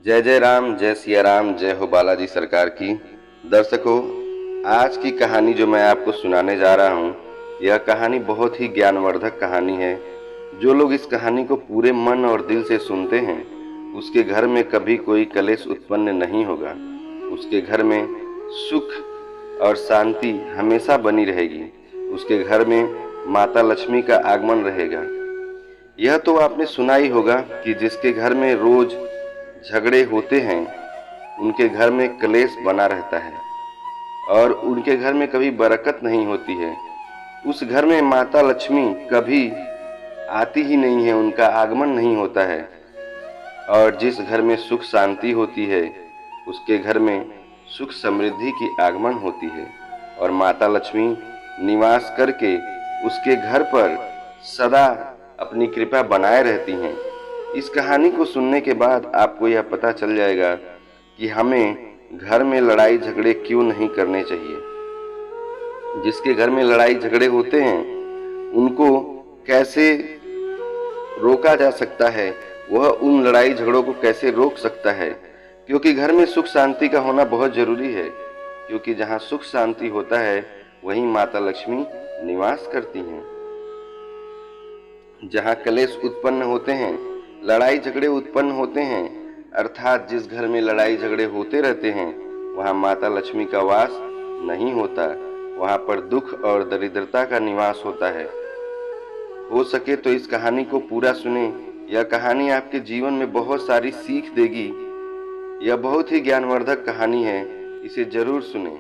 जय जय राम, जय सिया राम, जय हो बालाजी सरकार की। दर्शकों, आज की कहानी जो मैं आपको सुनाने जा रहा हूँ, यह कहानी बहुत ही ज्ञानवर्धक कहानी है। जो लोग इस कहानी को पूरे मन और दिल से सुनते हैं, उसके घर में कभी कोई कलेश उत्पन्न नहीं होगा। उसके घर में सुख और शांति हमेशा बनी रहेगी। उसके घर में माता लक्ष्मी का आगमन रहेगा। यह तो आपने सुना ही होगा कि जिसके घर में रोज झगड़े होते हैं, उनके घर में कलेश बना रहता है और उनके घर में कभी बरकत नहीं होती है। उस घर में माता लक्ष्मी कभी आती ही नहीं है, उनका आगमन नहीं होता है। और जिस घर में सुख शांति होती है, उसके घर में सुख समृद्धि की आगमन होती है और माता लक्ष्मी निवास करके उसके घर पर सदा अपनी कृपा बनाए रहती हैं। इस कहानी को सुनने के बाद आपको यह पता चल जाएगा कि हमें घर में लड़ाई झगड़े क्यों नहीं करने चाहिए। जिसके घर में लड़ाई झगड़े होते हैं, उनको कैसे रोका जा सकता है, वह उन लड़ाई झगड़ों को कैसे रोक सकता है। क्योंकि घर में सुख शांति का होना बहुत जरूरी है, क्योंकि जहाँ सुख शांति होता है वहीं माता लक्ष्मी निवास करती हैं। जहाँ कलेश उत्पन्न होते हैं, लड़ाई झगड़े उत्पन्न होते हैं, अर्थात जिस घर में लड़ाई झगड़े होते रहते हैं, वहाँ माता लक्ष्मी का वास नहीं होता। वहाँ पर दुख और दरिद्रता का निवास होता है। हो सके तो इस कहानी को पूरा सुने। यह कहानी आपके जीवन में बहुत सारी सीख देगी। यह बहुत ही ज्ञानवर्धक कहानी है, इसे जरूर सुने।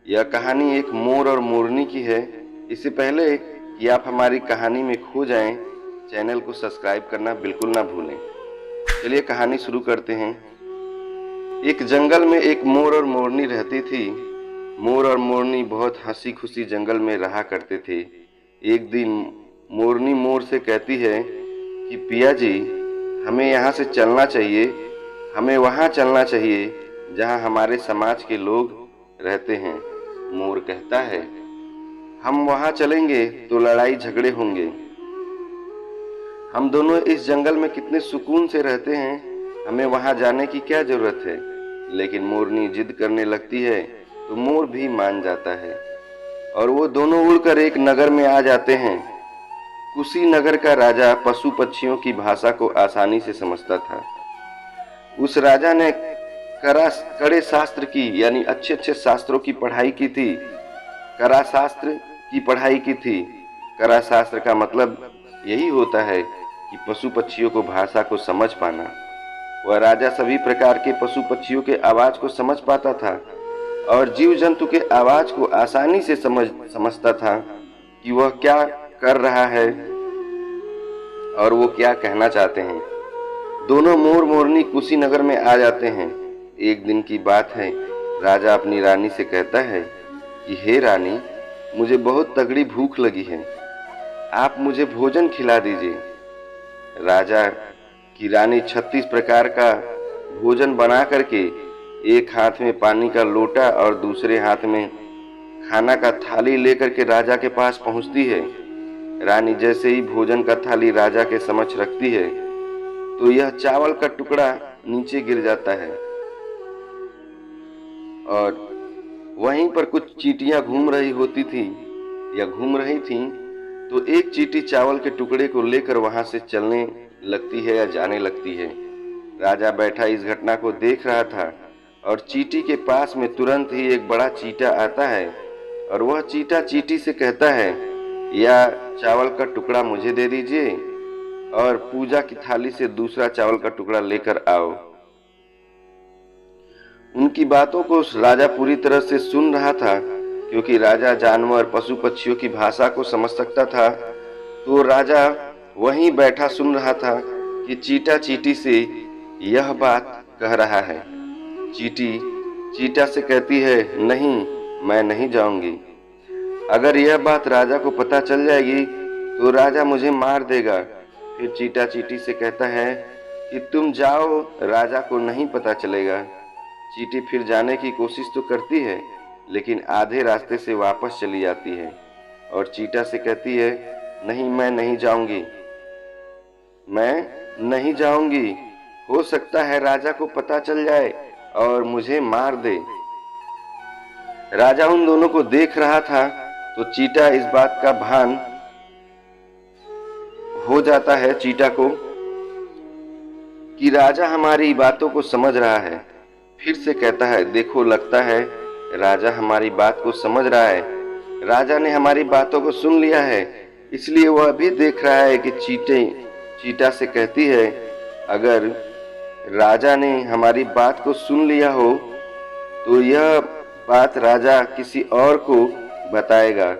यह कहानी एक मोर और मोरनी की है। इससे पहले कि आप हमारी कहानी में खो जाएं, चैनल को सब्सक्राइब करना बिल्कुल ना भूलें। चलिए कहानी शुरू करते हैं। एक जंगल में एक मोर और मोरनी रहती थी। मोर और मोरनी बहुत हंसी खुशी जंगल में रहा करते थे। एक दिन मोरनी मोर से कहती है कि पिया जी, हमें यहाँ से चलना चाहिए। हमें वहाँ चलना चाहिए जहाँ हमारे समाज के लोग रहते हैं। मोर कहता है, हम वहाँ चलेंगे तो लड़ाई झगड़े होंगे। हम दोनों इस जंगल में कितने सुकून से रहते हैं, हमें वहाँ जाने की क्या जरूरत है। लेकिन मोरनी जिद करने लगती है तो मोर भी मान जाता है और वो दोनों उड़कर एक नगर में आ जाते हैं। कुशीनगर का राजा पशु पक्षियों की भाषा को आसानी से समझता था। उस राजा ने कड़े शास्त्र की, यानी अच्छे अच्छे शास्त्रों की पढ़ाई की थी। कड़ा शास्त्र की पढ़ाई की थी। कड़ा शास्त्र का मतलब यही होता है कि पशु पक्षियों को भाषा को समझ पाना। वह राजा सभी प्रकार के पशु पक्षियों के आवाज को समझ पाता था और जीव जंतु के आवाज को आसानी से समझता था कि वह क्या कर रहा है और वो क्या कहना चाहते हैं। दोनों मोर मोरनी कुशीनगर में आ जाते हैं। एक दिन की बात है। राजा अपनी रानी से कहता है कि हे रानी, मुझे बहुत तगड़ी भूख लगी है, आप मुझे भोजन खिला दीजिए। राजा की रानी 36 प्रकार का भोजन बना करके एक हाथ में पानी का लोटा और दूसरे हाथ में खाना का थाली लेकर के राजा के पास पहुंचती है। रानी जैसे ही भोजन का थाली राजा के समक्ष रखती है तो यह चावल का टुकड़ा नीचे गिर जाता है और वहीं पर कुछ चींटियां घूम रही होती थी या घूम रही थीं। तो एक चींटी चावल के टुकड़े को लेकर वहां से चलने लगती है या जाने लगती है। राजा बैठा इस घटना को देख रहा था और चींटी के पास में तुरंत ही एक बड़ा चींटा आता है और वह चींटा चींटी से कहता है, या चावल का टुकड़ा मुझे दे दीजिए और पूजा की थाली से दूसरा चावल का टुकड़ा लेकर आओ। उनकी बातों को राजा पूरी तरह से सुन रहा था, क्योंकि राजा जानवर पशु पक्षियों की भाषा को समझ सकता था। तो राजा वहीं बैठा सुन रहा था कि चींटा चींटी से यह बात कह रहा है। चींटी चींटा से कहती है, नहीं, मैं नहीं जाऊंगी। अगर यह बात राजा को पता चल जाएगी तो राजा मुझे मार देगा। फिर चींटा चींटी से कहता है कि तुम जाओ, राजा को नहीं पता चलेगा। चींटी फिर जाने की कोशिश तो करती है, लेकिन आधे रास्ते से वापस चली जाती है और चींटा से कहती है, नहीं, मैं नहीं जाऊंगी, मैं नहीं जाऊंगी। हो सकता है राजा को पता चल जाए और मुझे मार दे। राजा उन दोनों को देख रहा था तो चींटा इस बात का भान हो जाता है चींटा को कि राजा हमारी बातों को समझ रहा है। फिर से कहता है, देखो लगता है राजा हमारी बात को समझ रहा है। राजा ने हमारी बातों को सुन लिया है, इसलिए वह भी देख रहा है कि चींटा से कहती है, अगर राजा ने हमारी बात को सुन लिया हो तो यह बात राजा किसी और को बताएगा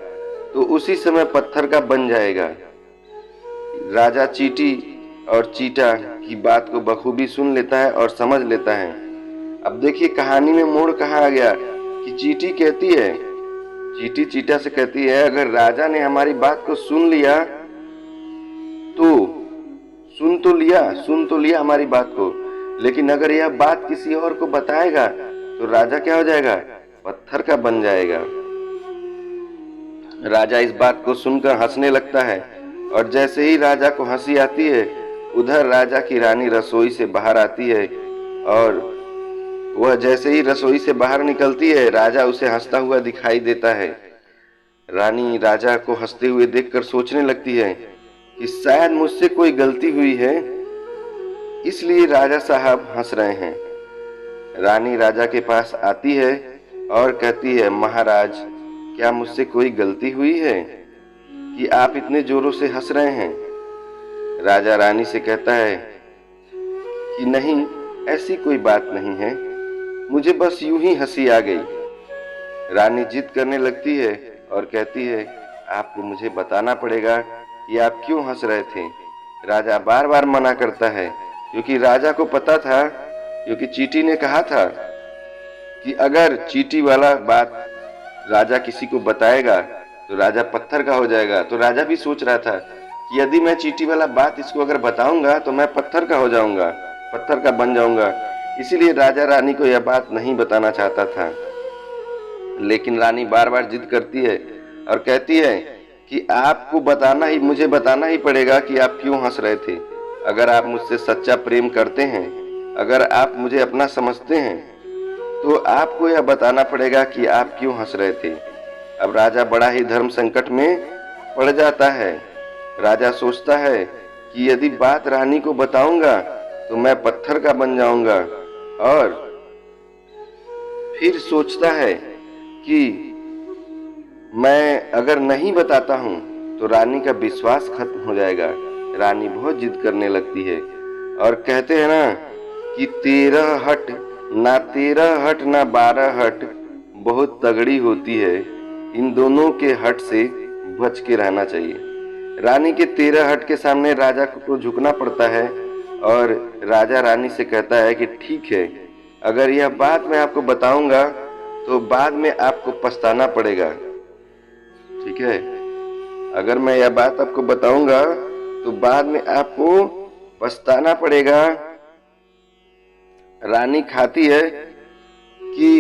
तो उसी समय पत्थर का बन जाएगा। राजा चींटी और चींटा की बात को बखूबी सुन लेता है और समझ लेता है। अब देखिए कहानी में मोड़ कहाँ आ गया कि चींटी चींटा से कहती है, अगर राजा ने हमारी बात को सुन लिया तो सुन तो लिया हमारी बात को, लेकिन अगर यह बात किसी और को बताएगा तो राजा क्या हो जाएगा, पत्थर का बन जाएगा। राजा इस बात को सुनकर हंसने लगता है और जैसे ही राजा को हंसी आती है उधर राजा की रानी रसोई से बाहर आती है और वह जैसे ही रसोई से बाहर निकलती है राजा उसे हंसता हुआ दिखाई देता है। रानी राजा को हंसते हुए देखकर सोचने लगती है कि शायद मुझसे कोई गलती हुई है, इसलिए राजा साहब हंस रहे हैं। रानी राजा के पास आती है और कहती है, महाराज क्या मुझसे कोई गलती हुई है कि आप इतने जोरों से हंस रहे हैं? राजा रानी से कहता है कि नहीं, ऐसी कोई बात नहीं है, मुझे बस यूं ही हंसी आ गई। रानी जिद करने लगती है और कहती है, आपको मुझे बताना पड़ेगा कि आप क्यों हंस रहे थे। राजा बार बार मना करता है क्योंकि राजा को पता था, क्योंकि चींटी ने कहा था कि अगर चींटी वाला बात राजा किसी को बताएगा तो राजा पत्थर का हो जाएगा। तो राजा भी सोच रहा था कि यदि मैं चींटी वाला बात इसको अगर बताऊंगा तो मैं पत्थर का हो जाऊंगा, पत्थर का बन जाऊंगा। इसीलिए राजा रानी को यह बात नहीं बताना चाहता था, लेकिन रानी बार बार जिद करती है और कहती है कि आपको मुझे बताना ही पड़ेगा कि आप क्यों हंस रहे थे। अगर आप मुझसे सच्चा प्रेम करते हैं, अगर आप मुझे अपना समझते हैं तो आपको यह बताना पड़ेगा कि आप क्यों हंस रहे थे। अब राजा बड़ा ही धर्म संकट में पड़ जाता है। राजा सोचता है कि यदि बात रानी को बताऊंगा तो मैं पत्थर का बन जाऊंगा, और फिर सोचता है कि मैं अगर नहीं बताता हूं तो रानी का विश्वास खत्म हो जाएगा। रानी बहुत जिद करने लगती है और कहते हैं ना कि 13 हट ना 12 हट बहुत तगड़ी होती है, इन दोनों के हट से बच के रहना चाहिए। रानी के 13 हट के सामने राजा को झुकना पड़ता है और राजा रानी से कहता है कि ठीक है, अगर यह बात मैं आपको बताऊंगा तो बाद में आपको पछताना पड़ेगा, ठीक है। अगर मैं यह बात आपको बताऊंगा तो बाद में आपको पछताना पड़ेगा। रानी कहती है कि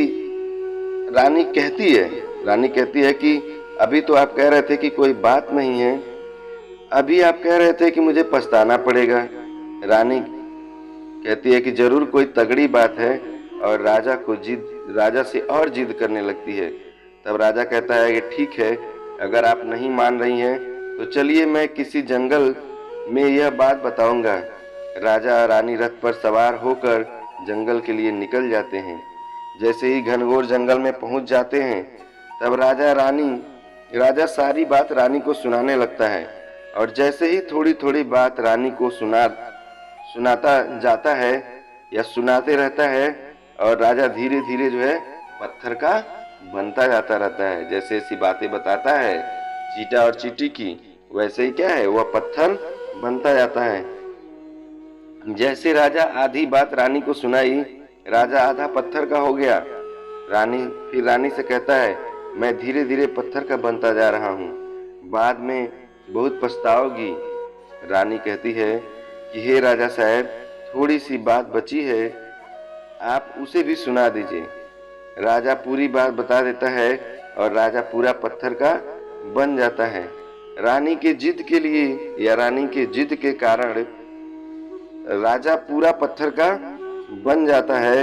अभी तो आप कह रहे थे कि कोई बात नहीं है, अभी आप कह रहे थे कि मुझे पछताना पड़ेगा। रानी कहती है कि जरूर कोई तगड़ी बात है, और राजा से और जिद करने लगती है। तब राजा कहता है कि ठीक है, अगर आप नहीं मान रही हैं तो चलिए मैं किसी जंगल में यह बात बताऊंगा। राजा रानी रथ पर सवार होकर जंगल के लिए निकल जाते हैं। जैसे ही घनघोर जंगल में पहुंच जाते हैं तब राजा सारी बात रानी को सुनाने लगता है, और जैसे ही थोड़ी थोड़ी बात रानी को सुनाता जाता है या सुनाते रहता है, और राजा धीरे धीरे जो है पत्थर का बनता जाता रहता है। जैसे ऐसी बातें बताता है चींटा और चींटी की, वैसे ही क्या है, वह पत्थर बनता जाता है। जैसे राजा आधी बात रानी को सुनाई, राजा आधा पत्थर का हो गया। फिर रानी से कहता है, मैं धीरे धीरे पत्थर का बनता जा रहा हूँ, बाद में बहुत पछताओगी। रानी कहती है कि हे राजा साहब, थोड़ी सी बात बची है, आप उसे भी सुना दीजिए। राजा पूरी बात बता देता है और राजा पूरा पत्थर का बन जाता है। रानी के जिद के कारण राजा पूरा पत्थर का बन जाता है।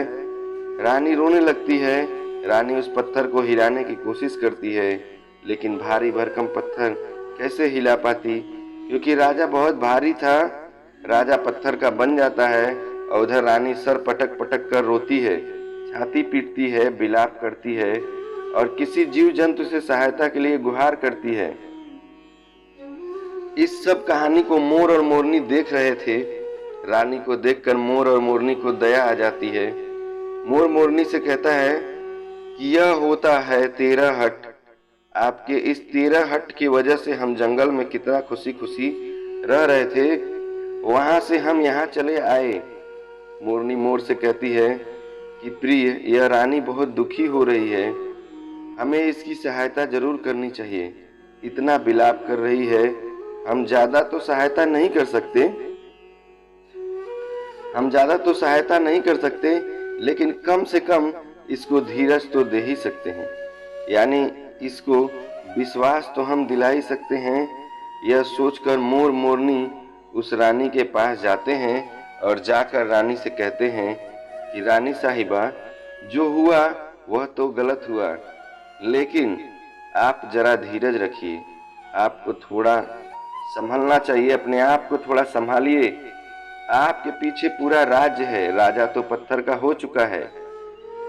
रानी रोने लगती है। रानी उस पत्थर को हिलाने की कोशिश करती है, लेकिन भारी भरकम पत्थर कैसे हिला पाती, क्योंकि राजा बहुत भारी था। राजा पत्थर का बन जाता है और उधर रानी सर पटक पटक कर रोती है, छाती पीटती है, बिलाप करती है और किसी जीव जंतु से सहायता के लिए गुहार करती है। इस सब कहानी को मोर और मोरनी देख रहे थे। रानी को देखकर मोर और मोरनी को दया आ जाती है। मोर मोरनी से कहता है कि यह होता है तेरा हट। आपके इस तेरा हट की वजह से हम जंगल में कितना खुशी खुशी रह रहे थे, वहां से हम यहाँ चले आए। मोरनी मोर से कहती है कि प्रिय, यह रानी बहुत दुखी हो रही है, हमें इसकी सहायता जरूर करनी चाहिए। इतना बिलाप कर रही है, हम ज्यादा तो सहायता नहीं कर सकते, लेकिन कम से कम इसको धीरज तो दे ही सकते हैं, यानी इसको विश्वास तो हम दिला ही सकते हैं। यह सोचकर मोर मोरनी उस रानी के पास जाते हैं और जाकर रानी से कहते हैं कि रानी साहिबा, जो हुआ वह तो गलत हुआ, लेकिन आप जरा धीरज रखिए। आपको थोड़ा संभलना चाहिए, अपने आप को थोड़ा संभालिए। आपके पीछे पूरा राज्य है, राजा तो पत्थर का हो चुका है,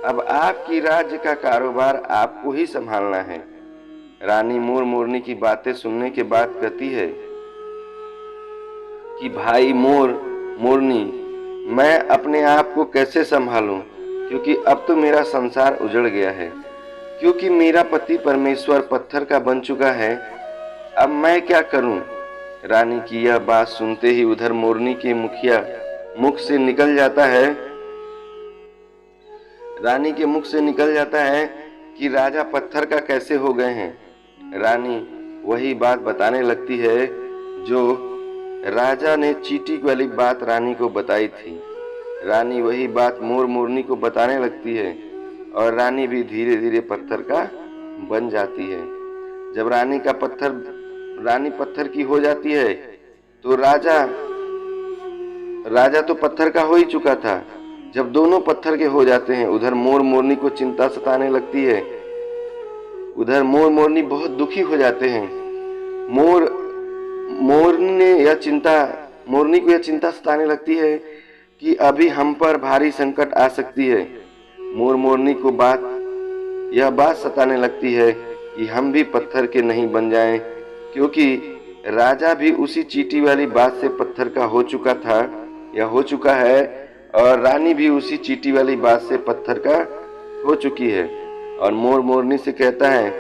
अब आपकी राज्य का कारोबार आपको ही संभालना है। रानी मोर मोरनी की बातें सुनने के बाद कहती है कि भाई मोर मोरनी, मैं अपने आप को कैसे संभालूं, क्योंकि अब तो मेरा संसार उजड़ गया है, क्योंकि मेरा पति परमेश्वर पत्थर का बन चुका है। अब मैं क्या करूं? रानी की यह बात सुनते ही उधर मोरनी के मुख से निकल जाता है कि राजा पत्थर का कैसे हो गए हैं। रानी वही बात बताने लगती है जो राजा ने चींटी वाली बात रानी को बताई थी। रानी वही बात मोर मोरनी को बताने लगती है और रानी भी धीरे धीरे पत्थर का बन जाती है। जब रानी पत्थर की हो जाती है तो राजा तो पत्थर का हो ही चुका था। जब दोनों पत्थर के हो जाते हैं, उधर मोर मोरनी को चिंता सताने लगती है। उधर मोर मोरनी बहुत दुखी हो जाते हैं। मोरनी को यह चिंता सताने लगती है कि अभी हम पर भारी संकट आ सकती है। मोर मोरनी को यह बात सताने लगती है कि हम भी पत्थर के नहीं बन जाएं, क्योंकि राजा भी उसी चींटी वाली बात से पत्थर का हो चुका है और रानी भी उसी चींटी वाली बात से पत्थर का हो चुकी है। और मोर मोरनी से कहता है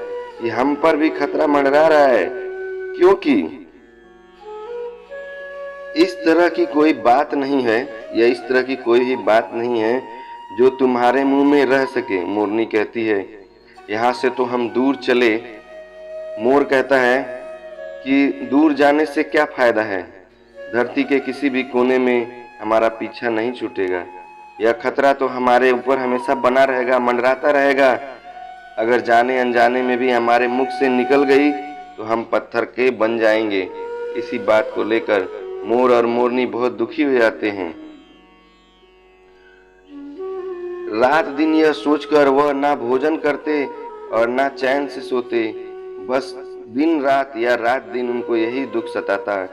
कि हम पर भी खतरा मंडरा रहा है, क्योंकि इस तरह की कोई बात नहीं है, या इस तरह की कोई भी बात नहीं है जो तुम्हारे मुंह में रह सके। मोरनी कहती है यहाँ से तो हम दूर चले। मोर कहता है कि दूर जाने से क्या फायदा है, धरती के किसी भी कोने में हमारा पीछा नहीं छूटेगा। यह खतरा तो हमारे ऊपर हमेशा बना रहेगा, मंडराता रहेगा। अगर जाने अनजाने में भी हमारे मुख से निकल गई तो हम पत्थर के बन जाएंगे। इसी बात को लेकर मोर और मोरनी बहुत दुखी हो जाते हैं। रात दिन यह सोचकर वह ना भोजन करते और ना चैन से सोते। बस दिन रात या रात दिन उनको यही दुख सताता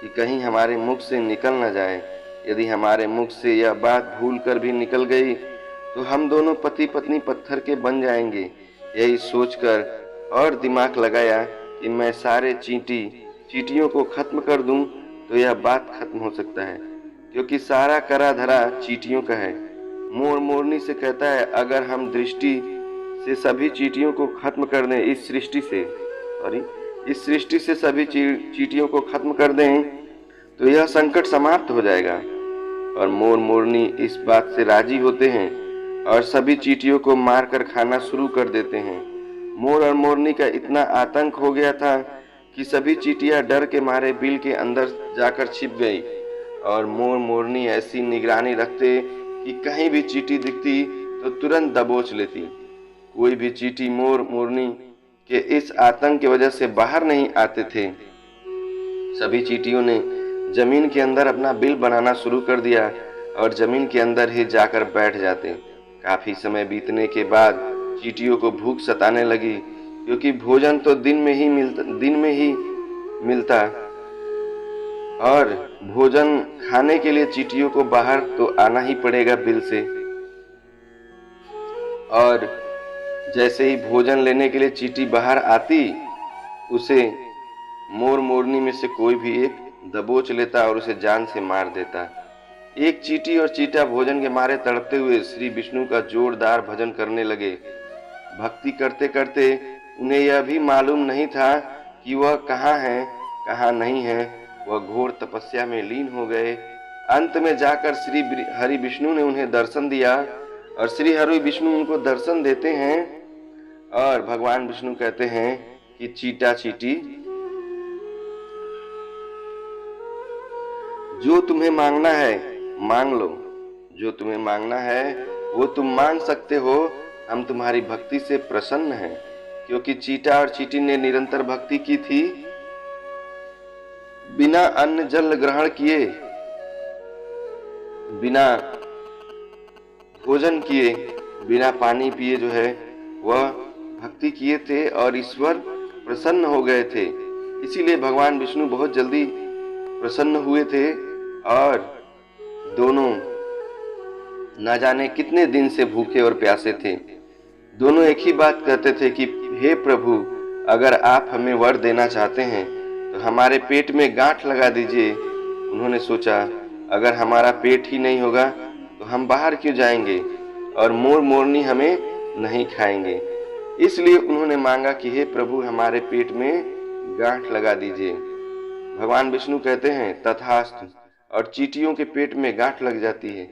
कि कहीं हमारे मुख से निकल न जाए। यदि हमारे मुख से यह बात भूल कर भी निकल गई तो हम दोनों पति पत्नी पत्थर के बन जाएंगे। यही सोचकर और दिमाग लगाया कि मैं सारे चींटियों को खत्म कर दूं तो यह बात खत्म हो सकता है, क्योंकि सारा करा धरा चींटियों का है। मोर मोरनी से कहता है अगर हम दृष्टि से सभी चींटियों को खत्म कर दें, इस सृष्टि से सभी चींटियों को खत्म कर दें तो यह संकट समाप्त हो जाएगा। और मोर मोरनी इस बात से राजी होते हैं और सभी चींटियों को मारकर खाना शुरू कर देते हैं। मोर और मोरनी का इतना आतंक हो गया था कि सभी चींटियां डर के मारे बिल के अंदर जाकर छिप गई और मोर मोरनी ऐसी निगरानी रखते कि कहीं भी चींटी दिखती तो तुरंत दबोच लेती। कोई भी चींटी मोर मोरनी के इस आतंक की वजह से बाहर नहीं आते थे। सभी चींटियों ने जमीन के अंदर अपना बिल बनाना शुरू कर दिया और जमीन के अंदर ही जाकर बैठ जाते। काफी समय बीतने के बाद चींटियों को भूख सताने लगी, क्योंकि भोजन तो दिन में ही मिलता और भोजन खाने के लिए चींटियों को बाहर तो आना ही पड़ेगा बिल से। और जैसे ही भोजन लेने के लिए चींटी बाहर आती, उसे मोर मोरनी में से कोई भी एक दबोच लेता और उसे जान से मार देता। एक चींटी और चीटा भोजन के मारे तड़पते हुए श्री विष्णु का जोरदार भजन करने लगे। भक्ति करते करते उन्हें यह भी मालूम नहीं था कि वह कहाँ है कहाँ नहीं है। वह घोर तपस्या में लीन हो गए। अंत में जाकर श्री हरि विष्णु ने उन्हें दर्शन दिया और श्री हरि विष्णु उनको दर्शन देते हैं और भगवान विष्णु कहते हैं कि चीटा चीटी, जो तुम्हें मांगना है मांग लो, जो तुम्हें मांगना है वो तुम मांग सकते हो। हम तुम्हारी भक्ति से प्रसन्न हैं। क्योंकि चीटा और चीटी ने निरंतर भक्ति की थी, बिना अन्न जल ग्रहण किए, बिना भोजन किए, बिना पानी पिए जो है वह भक्ति किए थे और ईश्वर प्रसन्न हो गए थे। इसीलिए भगवान विष्णु बहुत जल्दी प्रसन्न हुए थे और दोनों न जाने कितने दिन से भूखे और प्यासे थे। दोनों एक ही बात कहते थे कि हे प्रभु, अगर आप हमें वर देना चाहते हैं तो हमारे पेट में गांठ लगा दीजिए। उन्होंने सोचा, अगर हमारा पेट ही नहीं होगा तो हम बाहर क्यों जाएंगे और मोर मोरनी हमें नहीं खाएंगे। इसलिए उन्होंने मांगा कि हे प्रभु, हमारे पेट में गांठ लगा दीजिए। भगवान विष्णु कहते हैं तथास्तु, और चींटियों के पेट में गांठ लग जाती है।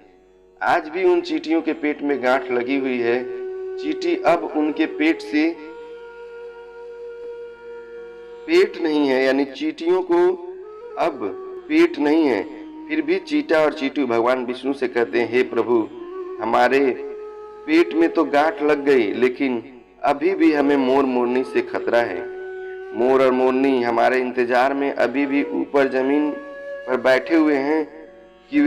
आज भी उन चींटियों के पेट में गांठ लगी हुई है। चींटी अब उनके पेट से पेट नहीं है, यानी चींटियों को अब पेट नहीं है। फिर भी चीटा और चींटी भगवान विष्णु से कहते हैं, हे प्रभु, हमारे पेट में तो गांठ लग गई, लेकिन अभी भी हमें मोर मोरनी से खतरा है। मोर और मोरनी हमारे इंतजार में अभी भी ऊपर जमीन पर बैठे हुए हैं कि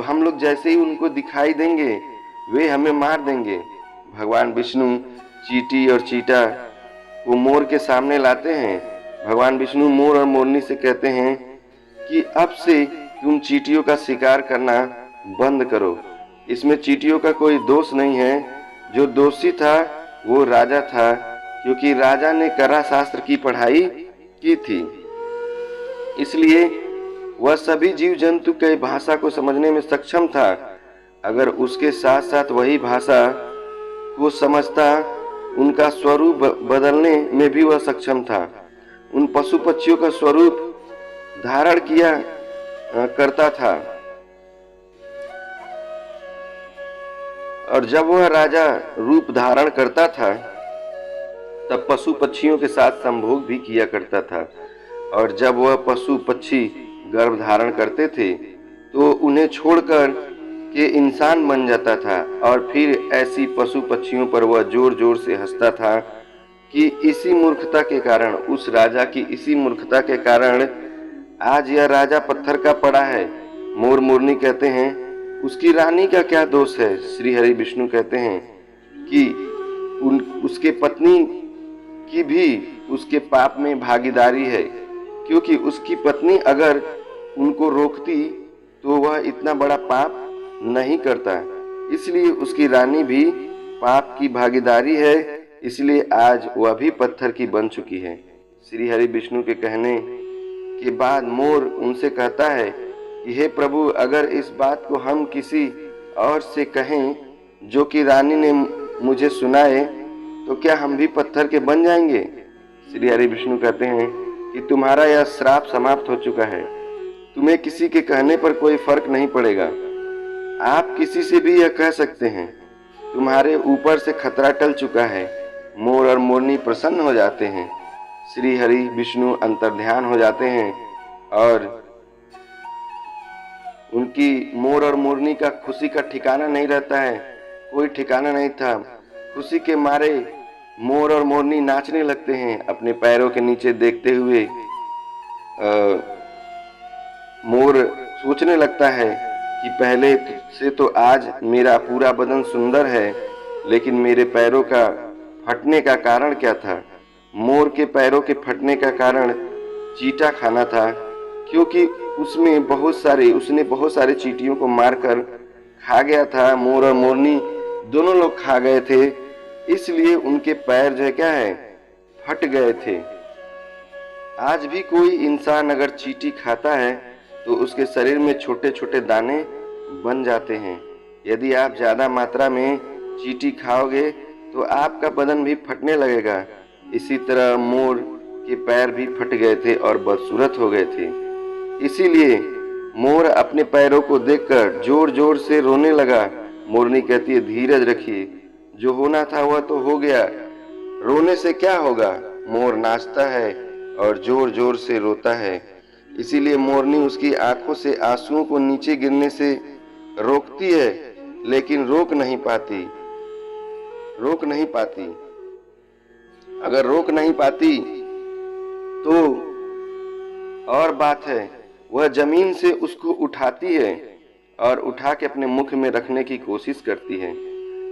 हम लोग जैसे ही उनको दिखाई देंगे वे हमें मार देंगे। भगवान विष्णु चींटी और चीटा को मोर के सामने लाते हैं। भगवान विष्णु मोर और मोरनी से कहते हैं कि अब से तुम चींटियों का शिकार करना बंद करो। इसमें चींटियों का कोई दोष नहीं है। जो दोषी था वो राजा था, क्योंकि राजा ने करा शास्त्र की पढ़ाई की थी। इसलिए वह सभी जीव जंतु की भाषा को समझने में सक्षम था। अगर उसके साथ साथ वही भाषा को समझता, उनका स्वरूप बदलने में भी वह सक्षम था। उन पशु पक्षियों का स्वरूप धारण किया करता था। और जब वह राजा रूप धारण करता था तब पशु पक्षियों के साथ संभोग भी किया करता था। और जब वह पशु पक्षी गर्भ धारण करते थे तो उन्हें छोड़कर के इंसान बन जाता था। और फिर ऐसी पशु पक्षियों पर वह जोर जोर से हंसता था कि इसी मूर्खता के कारण, उस राजा की इसी मूर्खता के कारण आज यह राजा पत्थर का पड़ा है। मोर मोरनी कहते हैं, उसकी रानी का क्या दोष है। श्री हरि विष्णु कहते हैं कि उसके पत्नी की भी उसके पाप में भागीदारी है, क्योंकि उसकी पत्नी अगर उनको रोकती तो वह इतना बड़ा पाप नहीं करता। इसलिए उसकी रानी भी पाप की भागीदारी है, इसलिए आज वह भी पत्थर की बन चुकी है। श्री हरि विष्णु के कहने के बाद मोर उनसे कहता है कि हे प्रभु, अगर इस बात को हम किसी और से कहें जो कि रानी ने मुझे सुनाए, तो क्या हम भी पत्थर के बन जाएंगे। श्री हरि विष्णु कहते हैं कि तुम्हारा यह श्राप समाप्त हो चुका है। तुम्हें किसी के कहने पर कोई फर्क नहीं पड़ेगा। आप किसी से भी यह कह सकते हैं। तुम्हारे ऊपर से खतरा टल चुका है। मोर और मोरनी प्रसन्न हो जाते हैं। श्री हरि विष्णु अंतर्ध्यान हो जाते हैं और उनकी मोर और मोरनी का खुशी का ठिकाना नहीं रहता है। कोई ठिकाना नहीं था। खुशी के मारे मोर और मोरनी नाचने लगते हैं, अपने पैरों के नीचे देखते हुए मोर सोचने लगता है कि पहले से तो आज मेरा पूरा बदन सुंदर है, लेकिन मेरे पैरों का फटने का कारण क्या था? मोर के पैरों के फटने का कारण चींटा खाना था, क्योंकि उसने बहुत सारे चींटियों को मारकर खा गया था। मोर और मोरनी दोनों लोग खा गए थे, इसलिए उनके पैर जो है क्या है, फट गए थे। आज भी कोई इंसान अगर चींटी खाता है तो उसके शरीर में छोटे छोटे दाने बन जाते हैं। यदि आप ज़्यादा मात्रा में चींटी खाओगे तो आपका बदन भी फटने लगेगा। इसी तरह मोर के पैर भी फट गए थे और बदसूरत हो गए थे। इसीलिए मोर अपने पैरों को देखकर जोर जोर से रोने लगा। मोरनी कहती है, धीरज रखिए, जो होना था वह तो हो गया, रोने से क्या होगा। मोर नाचता है और जोर जोर से रोता है। इसीलिए मोरनी उसकी आंखों से आंसुओं को नीचे गिरने से रोकती है, लेकिन रोक नहीं पाती। अगर रोक नहीं पाती तो और बात है, वह जमीन से उसको उठाती है और उठा के अपने मुख में रखने की कोशिश करती है,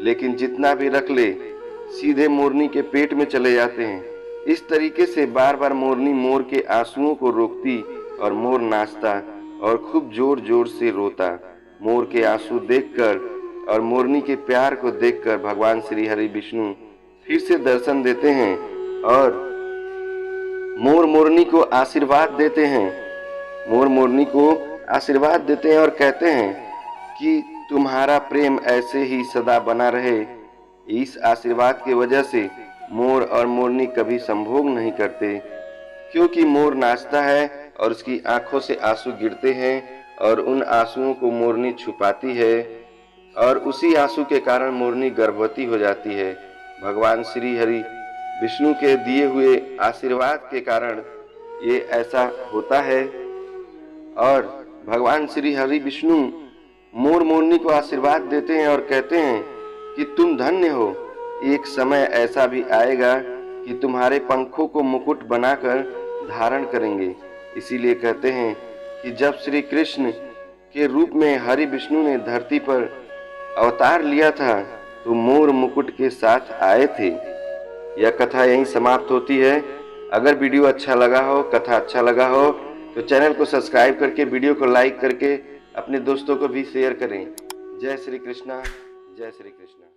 लेकिन जितना भी रख ले सीधे मोरनी के पेट में चले जाते हैं। इस तरीके से बार बार मोरनी मोर के आंसुओं को रोकती और मोर नाचता और खूब जोर जोर से रोता। मोर के आंसू देखकर और मोरनी के प्यार को देखकर भगवान श्री हरि विष्णु फिर से दर्शन देते हैं और मोर मोरनी को आशीर्वाद देते हैं और कहते हैं कि तुम्हारा प्रेम ऐसे ही सदा बना रहे। इस आशीर्वाद की वजह से मोर और मोरनी कभी संभोग नहीं करते, क्योंकि मोर नाचता है और उसकी आंखों से आंसू गिरते हैं और उन आंसुओं को मोरनी छुपाती है और उसी आंसू के कारण मोरनी गर्भवती हो जाती है। भगवान श्री हरि विष्णु के दिए हुए आशीर्वाद के कारण ये ऐसा होता है और भगवान श्री हरि विष्णु मोर मोरनी को आशीर्वाद देते हैं और कहते हैं कि तुम धन्य हो। एक समय ऐसा भी आएगा कि तुम्हारे पंखों को मुकुट बनाकर धारण करेंगे। इसीलिए कहते हैं कि जब श्री कृष्ण के रूप में हरि विष्णु ने धरती पर अवतार लिया था तो मोर मुकुट के साथ आए थे। यह कथा यहीं समाप्त होती है। अगर वीडियो अच्छा लगा हो, कथा अच्छा लगा हो तो चैनल को सब्सक्राइब करके, वीडियो को लाइक करके अपने दोस्तों को भी शेयर करें। जय श्री कृष्णा, जय श्री कृष्णा।